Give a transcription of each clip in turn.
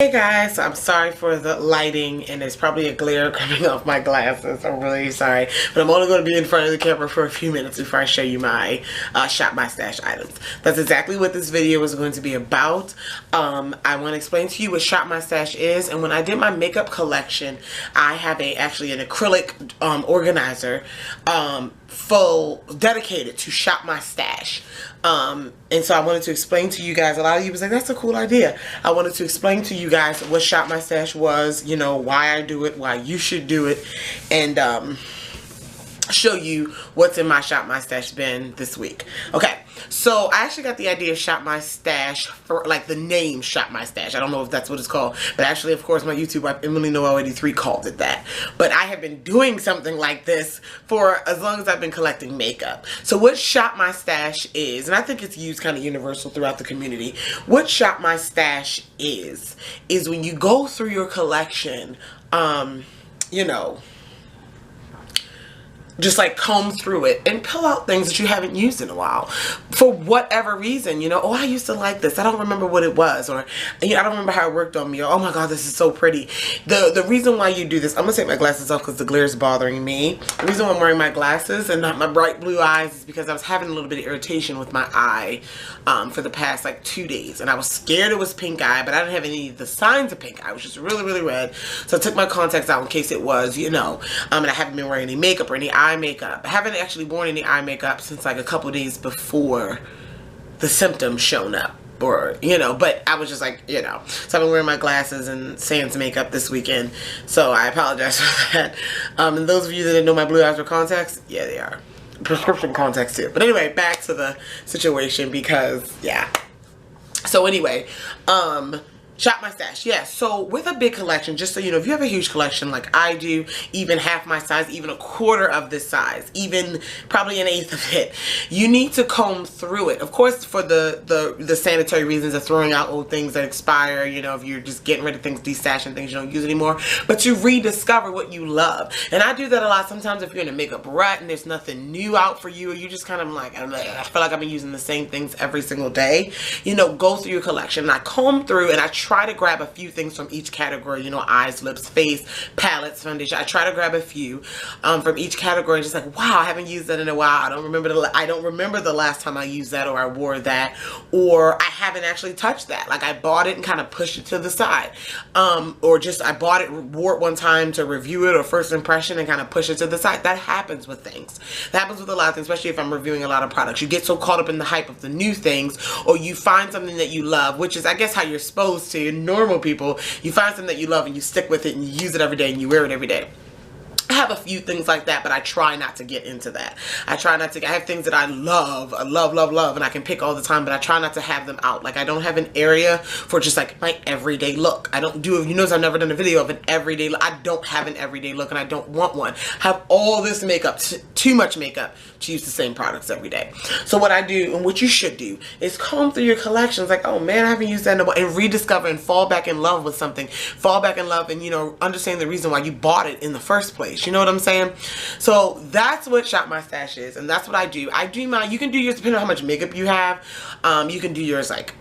Hey guys, I'm sorry for the lighting and there's probably a glare coming off my glasses. I'm really sorry, but I'm only going to be in front of the camera for a few minutes before I show you my Shop My Stash items. That's exactly what this video is going to be about. I want to explain to you what Shop My Stash is, and when I did my makeup collection, I have actually an acrylic organizer full dedicated to Shop My Stash. And so I wanted to explain to you guys, a lot of you was like, that's a cool idea. I wanted to explain to you guys what Shop My Stash was, you know, why I do it, why you should do it, and show you what's in my Shop My Stash bin this week. Okay, so I actually got the idea of Shop My Stash for, like, the name Shop My Stash. I don't know if that's what it's called, but actually, of course, my YouTube wife, Emily Noel 83, called it that. But I have been doing something like this for as long as I've been collecting makeup. So what Shop My Stash is, and I think it's used kind of universal throughout the community, what Shop My Stash is when you go through your collection, you know, just like comb through it and pull out things that you haven't used in a while for whatever reason. You know, oh, I used to like this, I don't remember what it was, or, you know, I don't remember how it worked on me, or oh my god, this is so pretty. The reason why you do this, I'm gonna take my glasses off because the glare is bothering me. The reason why I'm wearing my glasses and not my bright blue eyes is because I was having a little bit of irritation with my eye for the past like 2 days, and I was scared it was pink eye, but I didn't have any of the signs of pink eye. It was just really red. So I took my contacts out in case it was, you know, and I haven't been wearing any makeup or any eye makeup. I haven't actually worn any eye makeup since like a couple days before the symptoms shown up, or, you know, but I was just like, you know, so I've been wearing my glasses and sans makeup this weekend, so I apologize for that. And those of you that didn't know my blue eyes were contacts, yeah, they are prescription contacts too. But anyway, back to the situation, because yeah, so anyway, Shop My Stash. Yeah, so with a big collection, just so you know, if you have a huge collection like I do, even half my size, even a quarter of this size, even probably an eighth of it, you need to comb through it. Of course, for the sanitary reasons of throwing out old things that expire, you know, if you're just getting rid of things, destashing things you don't use anymore, but to rediscover what you love. And I do that a lot sometimes if you're in a makeup rut and there's nothing new out for you, or you just kind of like, I feel like I've been using the same things every single day, you know, go through your collection. And I comb through and I try to grab a few things from each category, you know, eyes, lips, face, palettes, foundation. I try to grab a few from each category, and just like, wow, I haven't used that in a while. I don't remember the last time I used that, or I wore that, or I haven't actually touched that. Like, I bought it and kind of pushed it to the side, or just I bought it, wore it one time to review it or first impression, and kind of push it to the side. That happens with things. That happens with a lot of things, especially if I'm reviewing a lot of products. You get so caught up in the hype of the new things, or you find something that you love, which is, I guess, how you're supposed to. Normal people, you find something that you love and you stick with it and you use it every day and you wear it every day. I have a few things like that, but I try not to get into that. I have things that I love, and I can pick all the time, but I try not to have them out. Like, I don't have an area for just like my everyday look. I don't do, you notice I've never done a video of an everyday look. I don't have an everyday look, and I don't want one. I have all this makeup, too much makeup to use the same products every day. So what I do, and what you should do, is comb through your collections like, oh man, I haven't used that in a while, and rediscover and fall back in love with something. Fall back in love and, you know, understand the reason why you bought it in the first place. You know what I'm saying? So that's what Shop My Stash is, and that's what I do. I do mine. You can do yours depending on how much makeup you have. You can do yours like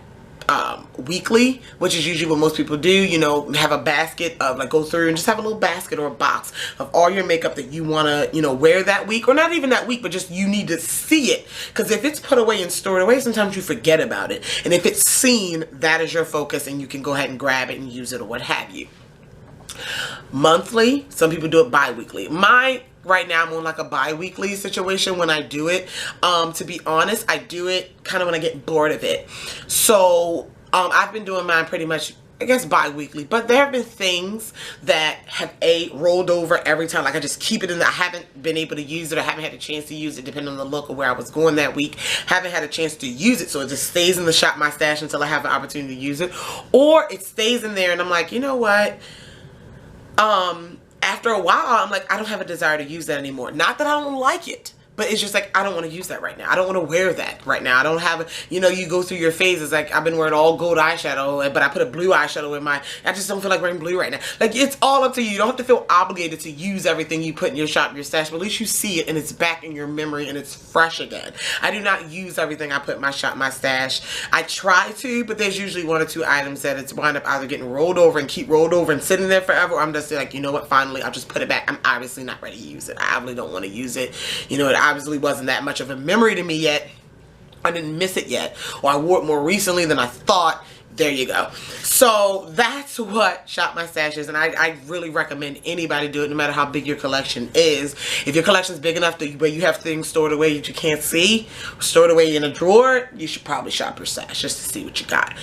weekly, which is usually what most people do. You know, have a basket of, like, go through and just have a little basket or a box of all your makeup that you want to, you know, wear that week, or not even that week, but just you need to see it, because if it's put away and stored away, sometimes you forget about it, and if it's seen, that is your focus, and you can go ahead and grab it and use it or what have you. Monthly, some people do it bi-weekly. Right now I'm on like a bi-weekly situation when I do it. To be honest, I do it kind of when I get bored of it. So I've been doing mine pretty much, I guess, bi-weekly, but there have been things that have rolled over every time. Like, I just keep it in I haven't been able to use it, or haven't had a chance to use it, depending on the look or where I was going that week. Haven't had a chance to use it, so it just stays in the Shop My Stash until I have an opportunity to use it, or it stays in there and I'm like, you know what, after a while, I'm like, I don't have a desire to use that anymore. Not that I don't like it, but it's just like, I don't want to use that right now. I don't want to wear that right now. I don't have, you know, you go through your phases. Like, I've been wearing all gold eyeshadow, but I put a blue eyeshadow in my, I just don't feel like wearing blue right now. Like, it's all up to you. You don't have to feel obligated to use everything you put in your shop, your stash, but at least you see it and it's back in your memory and it's fresh again. I do not use everything I put in my shop, my stash. I try to, but there's usually 1 or 2 items that it's wind up either getting rolled over and keep rolled over and sitting there forever, or I'm just like, you know what, finally, I'll just put it back. I'm obviously not ready to use it. I obviously don't want to use it. You know, it obviously wasn't that much of a memory to me yet. I didn't miss it yet, or I wore it more recently than I thought. There you go. So that's what Shop My Stash is, and I really recommend anybody do it, no matter how big your collection is. If your collection is big enough to where you have things stored away that you can't see, stored away in a drawer, you should probably shop your stash just to see what you got.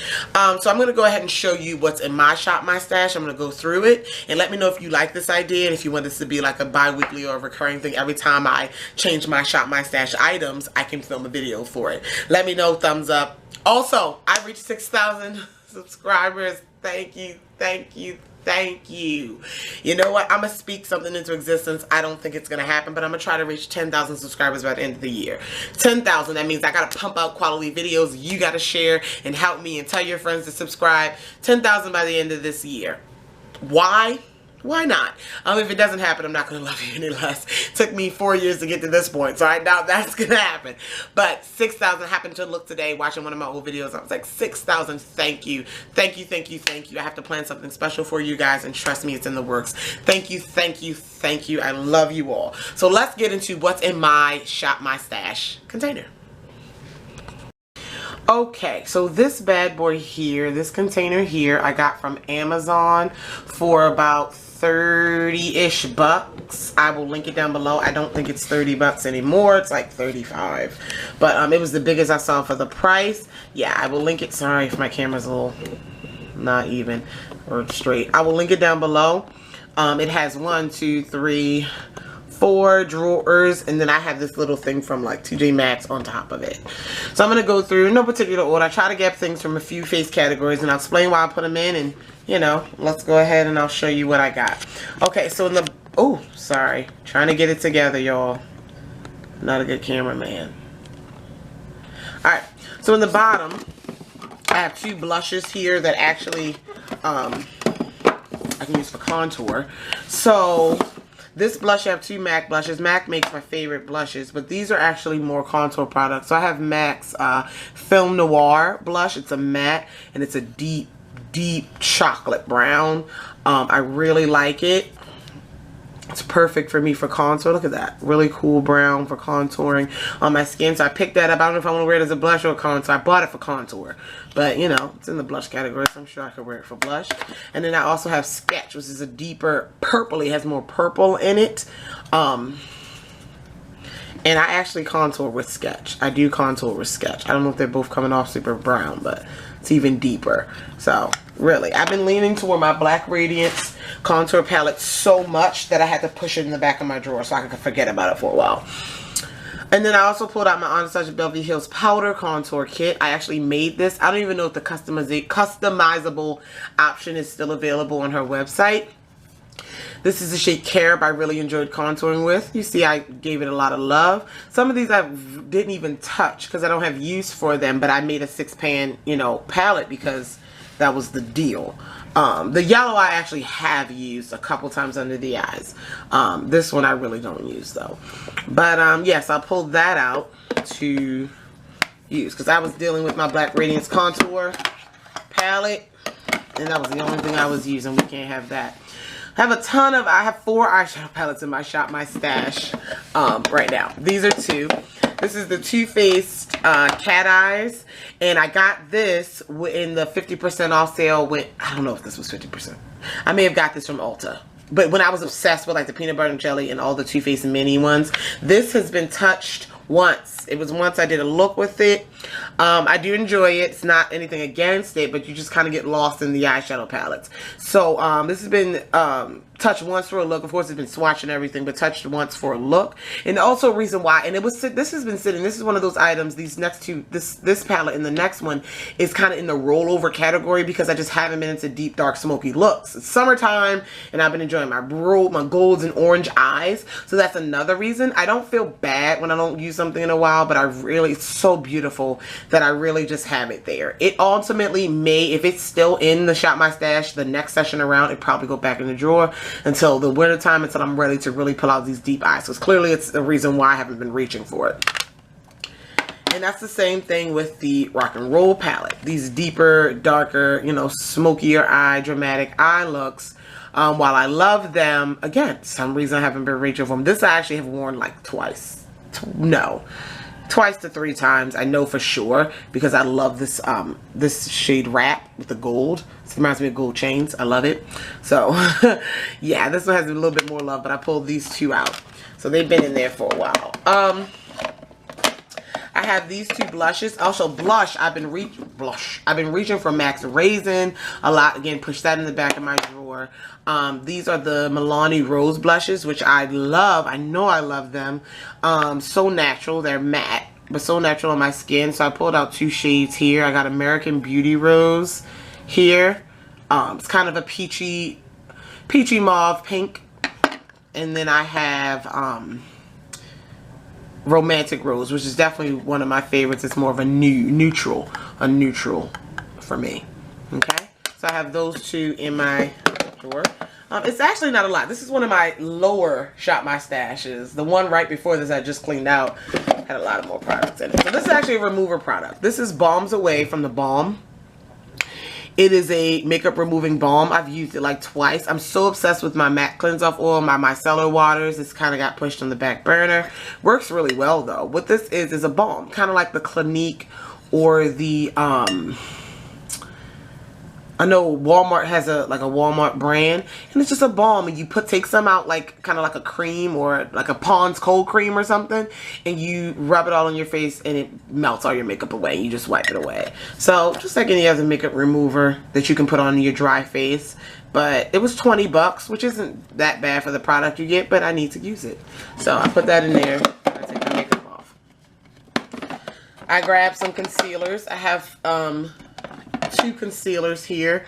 So I'm going to go ahead and show you what's in my Shop My Stash. I'm going to go through it, and let me know if you like this idea, and if you want this to be like a bi-weekly or a recurring thing. Every time I change my Shop My Stash items, I can film a video for it. Let me know, thumbs up. Also, I reached 6,000 subscribers. Thank you, thank you, thank you. You know what? I'm going to speak something into existence. I don't think it's going to happen, but I'm going to try to reach 10,000 subscribers by the end of the year. 10,000, that means I got to pump out quality videos. You got to share and help me and tell your friends to subscribe. 10,000 by the end of this year. Why? Why not? If it doesn't happen, I'm not going to love you any less. It took me 4 years to get to this point, so I doubt that's going to happen. But 6,000 happened to look today watching one of my old videos. I was like, 6,000, thank you. Thank you, thank you, thank you. I have to plan something special for you guys, and trust me, it's in the works. Thank you, thank you, thank you. I love you all. So let's get into what's in my Shop My Stash container. Okay, so this bad boy here, this container here, I got from Amazon for about 30-ish bucks. I will link it down below. I don't think it's 30 bucks anymore. It's like 35. But it was the biggest I saw for the price. Yeah, I will link it. Sorry if my camera's a little not even or straight. I will link it down below. It has 1, 2, 3, 4 drawers, and then I have this little thing from like TJ Maxx on top of it. So I'm going to go through in no particular order. I try to get things from a few face categories, and I'll explain why I put them in, and you know, let's go ahead and I'll show you what I got. Okay, so in the, oh, sorry, trying to get it together, y'all. Not a good cameraman. Alright, so in the bottom, I have 2 blushes here that actually I can use for contour. So this blush, I have 2 MAC blushes. MAC makes my favorite blushes, but these are actually more contour products. So I have MAC's Film Noir blush. It's a matte, and it's a deep chocolate brown. I really like it. It's perfect for me for contour. Look at that. Really cool brown for contouring on my skin. So I picked that up. I don't know if I want to wear it as a blush or a contour. I bought it for contour. But, you know, it's in the blush category, so I'm sure I could wear it for blush. And then I also have Sketch, which is a deeper purple. It has more purple in it. And I actually contour with Sketch. I do contour with Sketch. I don't know if they're both coming off super brown, but it's even deeper. So, really, I've been leaning toward my Black Radiance contour palette so much that I had to push it in the back of my drawer so I could forget about it for a while. And then I also pulled out my Anastasia Beverly Hills Powder Contour Kit. I actually made this. I don't even know if the customizable option is still available on her website. This is the shade Carob. I really enjoyed contouring with. You see, I gave it a lot of love. Some of these I didn't even touch because I don't have use for them, but I made a 6-pan, you know, palette because that was the deal. The yellow I actually have used a couple times under the eyes. This one I really don't use though. But yes, I pulled that out to use because I was dealing with my Black Radiance Contour palette, and that was the only thing I was using. We can't have that. I have 4 eyeshadow palettes in my Shop My Stash right now. These are 2. This is the Too Faced Cat Eyes, and I got this in the 50% off sale with, I don't know if this was 50%. I may have got this from Ulta. But when I was obsessed with like the peanut butter and jelly and all the Too Faced mini ones, this has been touched once. It was once I did a look with it. I do enjoy it. It's not anything against it, but you just kind of get lost in the eyeshadow palettes. So this has been touched once for a look. Of course, it's been swatching everything, but touched once for a look. And also a reason why, and this has been sitting, this is one of those items, these next two, this palette and the next one is kind of in the rollover category because I just haven't been into deep, dark, smoky looks. It's summertime, and I've been enjoying my golds and orange eyes. So that's another reason. I don't feel bad when I don't use something in a while, but it's so beautiful that I really just have it there. It ultimately may, if it's still in the Shop My Stash, the next session around, it probably go back in the drawer until the winter time, until I'm ready to really pull out these deep eyes. Because clearly it's the reason why I haven't been reaching for it. And that's the same thing with the Rock and Roll palette. These deeper, darker, you know, smokier eye, dramatic eye looks. While I love them, again, some reason I haven't been reaching for them. This I actually have worn like twice. Twice to 3 times. I know for sure because I love this this shade wrap with the gold. It reminds me of gold chains. I love it. So yeah, this one has a little bit more love, but I pulled these 2 out. So they've been in there for a while. I have these 2 blushes. Also blush, I've been reaching for Max Raisin a lot. Again, push that in the back of my drawer. These are the Milani Rose blushes, which I love. I know I love them. So natural. They're matte, but so natural on my skin. So I pulled out 2 shades here. I got American Beauty Rose here. It's kind of a peachy mauve pink. And then I have Romantic Rose, which is definitely one of my favorites. It's more of a neutral for me. Okay, so I have those 2 in my drawer. It's actually not a lot. This is one of my lower Shop My Stashes. The one right before this I just cleaned out had a lot of more products in it. So this is actually a remover product. This is Balms Away from the Balm. It is a makeup removing balm. I've used it like twice. I'm so obsessed with my matte cleanse off oil, my micellar waters. It's kind of got pushed on the back burner. Works really well though. What this is a balm, kind of like the Clinique or the I know Walmart has a Walmart brand, and it's just a balm, and you take some out like kind of like a cream or like a Pond's cold cream or something, and you rub it all on your face and it melts all your makeup away. You just wipe it away. So just like any other makeup remover that you can put on your dry face. But it was 20 bucks, which isn't that bad for the product you get, but I need to use it. So I put that in there. I take the makeup off. I grabbed some concealers. I have 2 concealers here.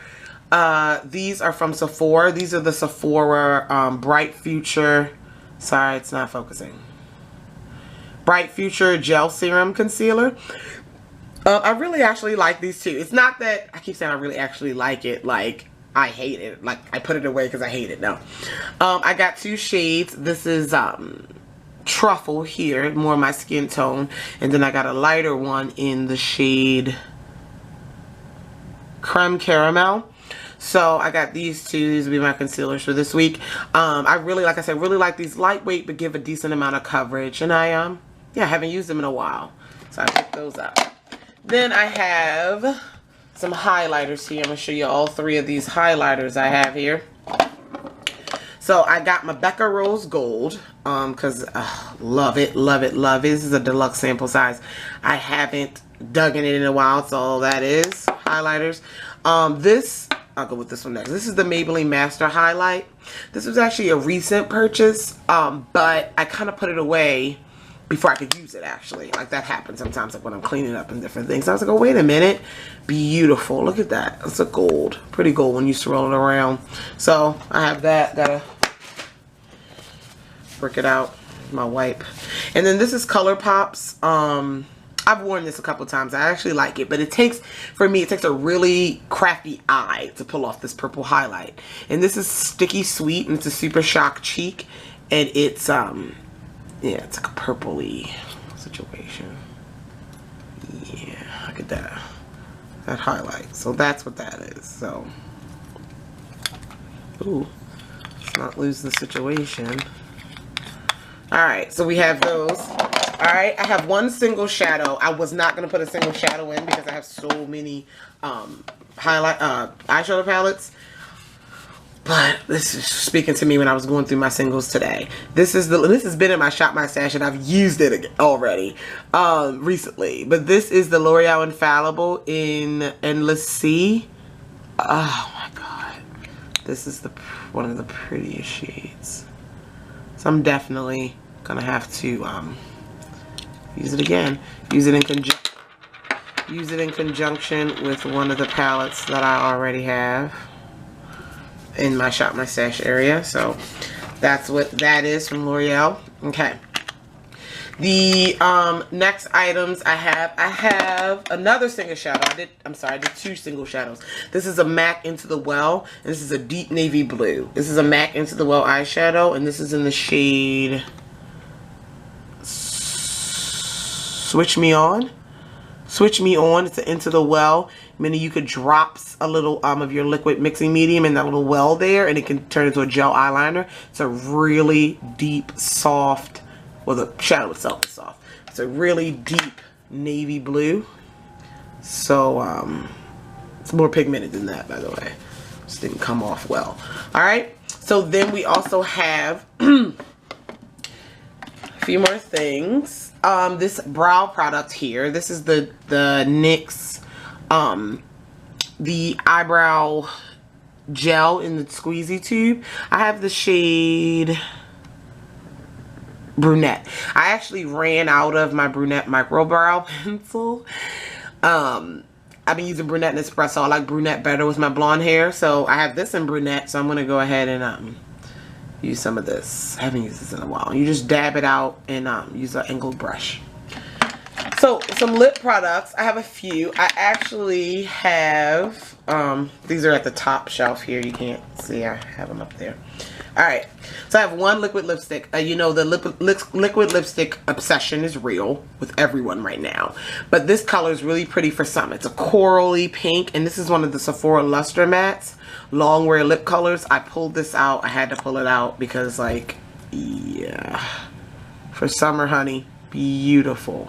These are from Sephora. These are the Sephora Bright Future. Sorry, it's not focusing. Bright Future Gel Serum Concealer. I really actually like these 2. It's not that I keep saying I really actually like it. Like I hate it. Like I put it away because I hate it. No. I got 2 shades. This is Truffle here, more my skin tone, and then I got a lighter one in the shade Creme Caramel. So I got these 2. These will be my concealers for this week. I really, like I said, really like these, lightweight but give a decent amount of coverage, and I haven't used them in a while, so I picked those up. Then I have some highlighters here. I'm gonna show you all 3 of these highlighters I have here. So I got my Becca Rose Gold because love it. This is a deluxe sample size. I haven't dug in it in a while, so all that is highlighters. I'll go with this one next. This is the Maybelline Master Highlight. This was actually a recent purchase, but I kind of put it away before I could use it, actually. Like that happens sometimes, like when I'm cleaning up and different things. I was like, oh, wait a minute. Beautiful. Look at that. It's a gold. Pretty gold when you used to roll it around. So I have that. Gotta work it out. My wipe. And then this is ColourPop's. I've worn this a couple times. I actually like it, but it takes a really crafty eye to pull off this purple highlight. And this is Sticky Sweet, and it's a Super Shock Cheek, and it's yeah, it's like a purpley situation. Yeah, look at that highlight. So that's what that is. So, ooh, let's not lose the situation. All right, so we have those. All right, I have 1 single shadow. I was not going to put a single shadow in because I have so many eyeshadow palettes. But this is speaking to me when I was going through my singles today. This has been in my Shop My Stash, and I've used it already recently. But this is the L'Oreal Infallible in Endless Sea. Oh my god. This is one of the prettiest shades. So I'm definitely gonna have to use it again. Use it in conjunction with one of the palettes that I already have in my Shop My Stash area. So that's what that is from L'Oreal. Okay. The next items I have another single shadow. I did 2 single shadows. This is a MAC Into the Well, and this is a deep navy blue. This is a MAC Into the Well eyeshadow, and this is in the shade Switch Me On. Switch Me On. It's an Into the Well, meaning you could drop a little of your liquid mixing medium in that little well there, and it can turn into a gel eyeliner. It's a really deep, soft, well, the shadow itself is soft. It's a really deep navy blue. So it's more pigmented than that, by the way. Just didn't come off well. All right. So then we also have a few more things. This brow product here. This is the NYX the eyebrow gel in the squeezy tube. I have the shade Brunette. I actually ran out of my Brunette micro brow pencil. I've been using Brunette and Espresso. I like Brunette better with my blonde hair, so I have this in Brunette, so I'm gonna go ahead and use some of this. I haven't used this in a while. You just dab it out and use an angled brush. So some lip products. I have a few. I actually have these are at the top shelf here. You can't see. I have them up there. All right. So I have one liquid lipstick. You know, the liquid lipstick obsession is real with everyone right now. But this color is really pretty for some. It's a corally pink, and this is one of the Sephora Luster Mattes long wear lip colors. I pulled this out. I had to pull it out because, like, yeah, for summer, honey, beautiful.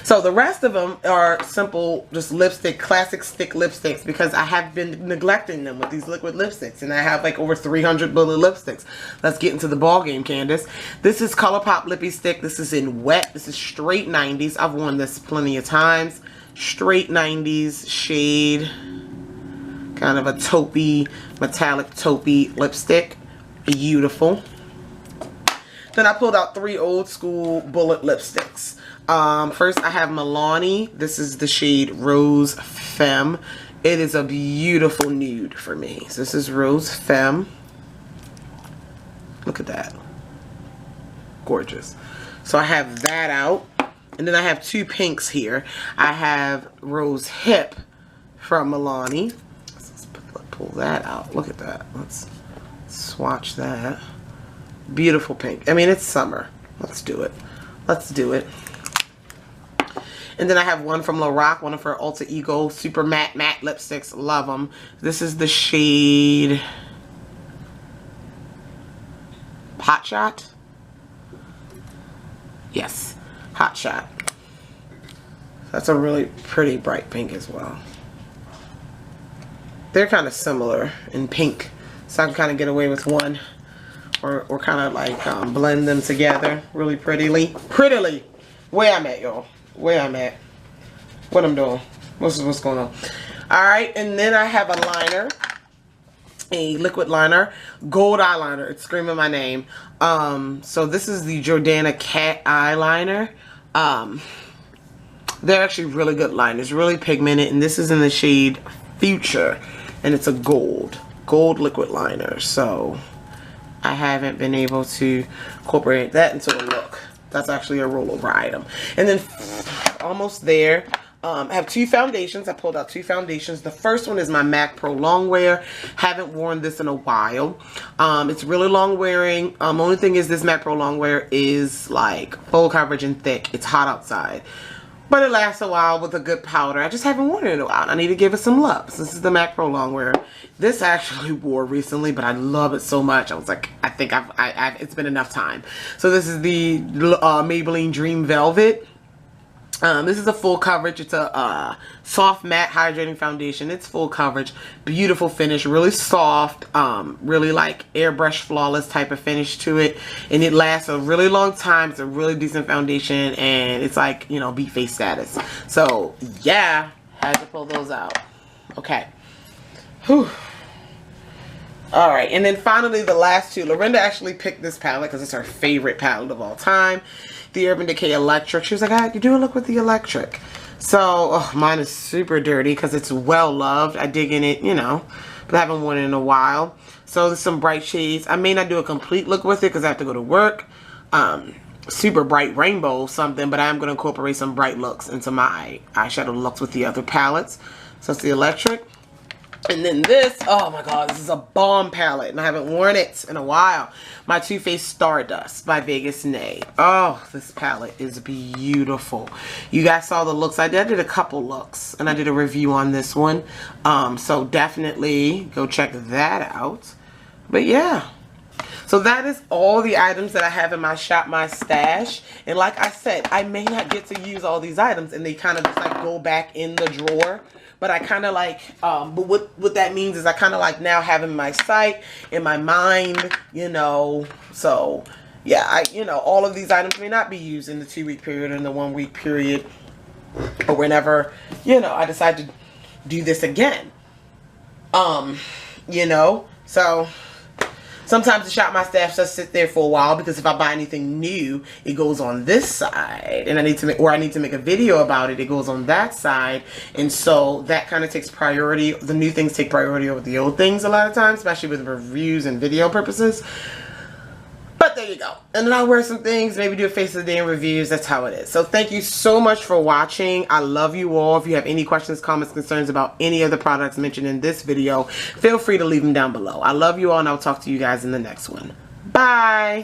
So the rest of them are simple, just lipstick, classic stick lipsticks, because I have been neglecting them with these liquid lipsticks, and I have like over 300 bullet lipsticks. Let's get into the ball game, Candace. This is ColourPop Lippy Stick. This is in wet. This is straight 90s. I've worn this plenty of times. Straight 90s shade, kind of a taupey, metallic taupey lipstick. Beautiful. Then I pulled out 3 old school bullet lipsticks. First I have Milani. This is the shade Rose Femme. It is a beautiful nude for me. So this is Rose Femme. Look at that. Gorgeous. So I have that out. And then I have 2 pinks here. I have Rose Hip from Milani. Let's pull that out. Look at that. Let's swatch that. Beautiful pink. I mean, it's summer. Let's do it. Let's do it. And then I have one from Lorac, one of her Alter Ego super matte lipsticks. Love them. This is the shade Hot Shot. Yes, Hot Shot. That's a really pretty bright pink as well. They're kind of similar in pink, so I can kind of get away with one, or kind of like blend them together really prettily. Where I'm at, y'all. Where I'm at. What I'm doing. What's going on. Alright, and then I have a liner. A liquid liner. Gold eyeliner. It's screaming my name. So this is the Jordana Cat eyeliner. They're actually really good liners. Really pigmented. And this is in the shade Future. And it's a gold liquid liner. So I haven't been able to incorporate that into a look. That's actually a rollover item. And then almost there, I have 2 foundations. I pulled out 2 foundations. The first one is my MAC Pro Longwear. Haven't worn this in a while. It's really long wearing. Only thing is this MAC Pro Longwear is like full coverage and thick. It's hot outside. But it lasts a while with a good powder. I just haven't worn it in a while. I need to give it some love. So this is the MAC Pro Longwear. This I actually wore recently, but I love it so much. I was like, I think it's been enough time. So this is the Maybelline Dream Velvet. This is a full coverage. It's a soft matte hydrating foundation. It's full coverage. Beautiful finish. Really soft. Really like airbrush flawless type of finish to it. And it lasts a really long time. It's a really decent foundation. And it's like, you know, beat face status. So, yeah. Had to pull those out. Okay. Whew. All right, and then finally the last two. Lorinda actually picked this palette because it's her favorite palette of all time, the Urban Decay Electric. She was like, "I could do a look with the electric." So mine is super dirty because it's well loved. I dig in it, you know, but I haven't worn it in a while. So there's some bright shades. I may not do a complete look with it because I have to go to work. Super bright rainbow something, but I am going to incorporate some bright looks into my eyeshadow looks with the other palettes. So it's the electric. And then this, oh my god, this is a bomb palette, and I haven't worn it in a while. My Too Faced Stardust by Vegas Nay. Oh, this palette is beautiful. You guys saw the looks I did. I did a couple looks, and I did a review on this one. So definitely go check that out. But yeah. So that is all the items that I have in my shop, my stash. And like I said, I may not get to use all these items, and they kind of just like go back in the drawer. But I kind of like, but what that means is I kind of like now having my sight in my mind, you know. So yeah, you know, all of these items may not be used in the 2-week period or in the 1-week period, or whenever, you know, I decide to do this again. You know, so sometimes the shop my stash just sit there for a while, because if I buy anything new, it goes on this side, and I need to make a video about it, it goes on that side. And so that kind of takes priority. The new things take priority over the old things a lot of times, especially with reviews and video purposes. But there you go. And then I'll wear some things, maybe do a face of the day in reviews. That's how it is. So thank you so much for watching. I love you all. If you have any questions, comments, concerns about any of the products mentioned in this video, feel free to leave them down below. I love you all, and I'll talk to you guys in the next one. Bye.